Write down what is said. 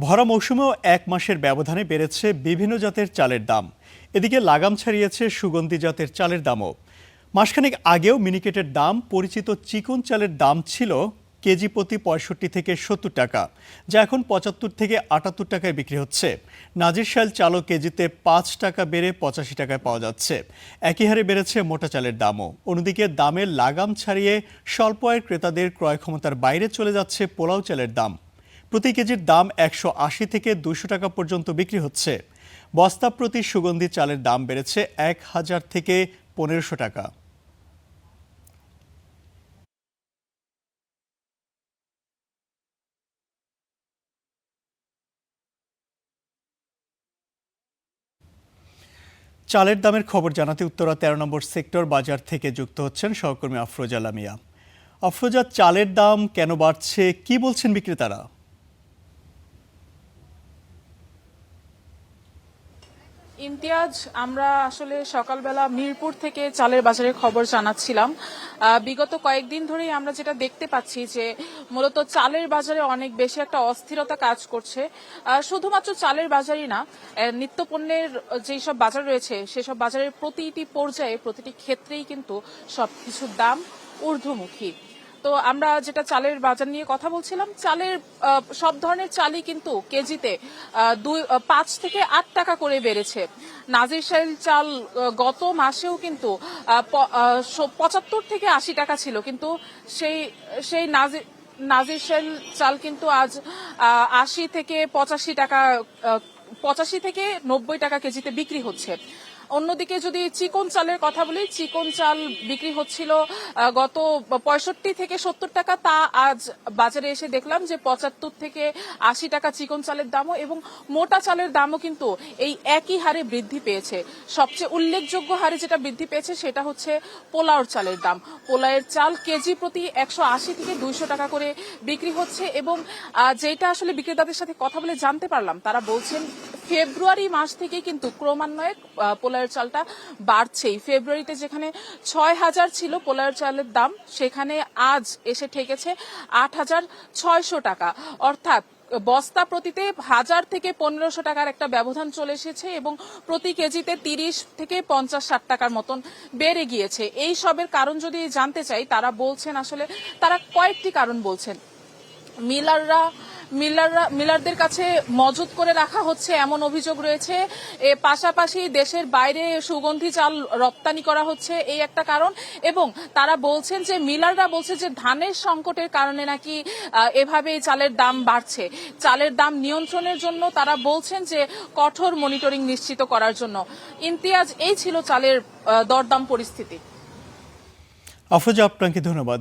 ভরা মৌসুমেও এক মাসের ব্যবধানে বেড়েছে বিভিন্ন জাতের চালের দাম। এদিকে লাগাম ছাড়িয়েছে সুগন্ধি জাতের চালের দামও। মাসখানেক আগেও মিনিকেটের দাম পরিচিত চিকন চালের দাম ছিল কেজি প্রতি ৬৫ থেকে ৭০ টাকা, যা এখন ৭৫ থেকে ৭৮ টাকায় বিক্রি হচ্ছে। নাজিরশাইল চালও কেজিতে ৫ টাকা বেড়ে ৮৫ টাকায় পাওয়া যাচ্ছে। একই হারে বেড়েছে মোটা চালের দামও। অন্যদিকে দামের লাগাম ছাড়িয়ে স্বল্প আয়ের ক্রেতাদের ক্রয় ক্ষমতার বাইরে চলে যাচ্ছে পোলাও চালের দাম। প্রতি কেজির দাম ১৮০ থেকে ২০০ টাকা পর্যন্ত বিক্রি হচ্ছে। বস্তা প্রতি সুগন্ধি চালের দাম বেড়েছে ১,০০০ থেকে ১৫০০ টাকা। চালের দামের খবর জানাতে উত্তরা ১৩ নম্বর সেক্টর বাজার থেকে যুক্ত হচ্ছেন সহকর্মী আফরোজা লামিয়া। আফরোজা, চালের দাম কেন বাড়ছে, কি বলছেন বিক্রেতারা? ইমতিয়াজ, আমরা আসলে সকালবেলা মিরপুর থেকে চালের বাজারের খবর জানাচ্ছিলাম। বিগত কয়েকদিন ধরেই আমরা যেটা দেখতে পাচ্ছি যে মূলত চালের বাজারে অনেক বেশি একটা অস্থিরতা কাজ করছে। শুধুমাত্র চালের বাজারই না, নিত্যপণ্যের যেই সব বাজার রয়েছে সেসব বাজারের প্রতিটি পর্যায়ে প্রতিটি ক্ষেত্রেই কিন্তু সবকিছুর দাম ঊর্ধ্বমুখী। তো আমরা যেটা চালের বাজার নিয়ে কথা বলছিলাম, চালের সব ধরনের চালই কিন্তু কেজিতে ৫ থেকে ৮ টাকা করে বেড়েছে। নাজিরশাইল চাল গত মাসেও কিন্তু ৭৫ থেকে ৮০ টাকা ছিল, কিন্তু সেই নাজিরশাইল চাল কিন্তু আজ ৮০ থেকে ৮৫ টাকা, ৮৫ থেকে ৯০ টাকা কেজিতে বিক্রি হচ্ছে। অন্যদিকে যদি চিকন চালের কথা বলি, চিকন চাল বিক্রি হচ্ছিল গত ৬৫ থেকে ৭০ টাকা, তা আজ বাজারে এসে দেখলাম যে ৭৫ থেকে ৮০ টাকা চিকন চালের দামও, এবং মোটা চালের দামও কিন্তু এই একই হারে বৃদ্ধি পেয়েছে। সবচেয়ে উল্লেখযোগ্য হারে যেটা বৃদ্ধি পেয়েছে সেটা হচ্ছে পোলাওর চালের দাম। পোলাওয়ের চাল কেজি প্রতি ১৮০ থেকে ২০০ টাকা করে বিক্রি হচ্ছে, এবং যেটা আসলে বিক্রেতাদের সাথে কথা বলে জানতে পারলাম, তারা বলছেন ফেব্রুয়ারি মাস থেকে কিন্তু ক্রমান্বয়ে পোলাওয়ের চালটা বাড়ছেই। ফেব্রুয়ারিতে যেখানে ৬,০০০ ছিল পোলাওয়ের চালের দাম, সেখানে আজ এসে ঠেকেছে ৮,৬০০ টাকা। অর্থাৎ বস্তা প্রতিতে ১,০০০ থেকে ১৫০০ টাকার একটা ব্যবধান চলে এসেছে, এবং প্রতি কেজিতে ৩০ থেকে ৫০-৬০ টাকার মতন বেড়ে গিয়েছে। এই সবের কারণ যদি জানতে চাই, তারা বলছেন আসলে তারা কয়েকটি কারণ বলছেন। মিলারদের কাছে মজুত করে রাখা হচ্ছে এমন অভিযোগ রয়েছে। এর পাশাপাশি দেশের বাইরে সুগন্ধি চাল রপ্তানি করা হচ্ছে, এই একটা কারণ। এবং তারা বলছেন যে মিলাররা বলছে যে ধানের সংকটের কারণে নাকি এভাবে চালের দাম বাড়ছে। চালের দাম নিয়ন্ত্রণের জন্য তারা বলছেন যে কঠোর মনিটরিং নিশ্চিত করার জন্য। ইমতিয়াজ, এই ছিল চালের দরদাম পরিস্থিতি। আফরোজা, আপনাকে ধন্যবাদ।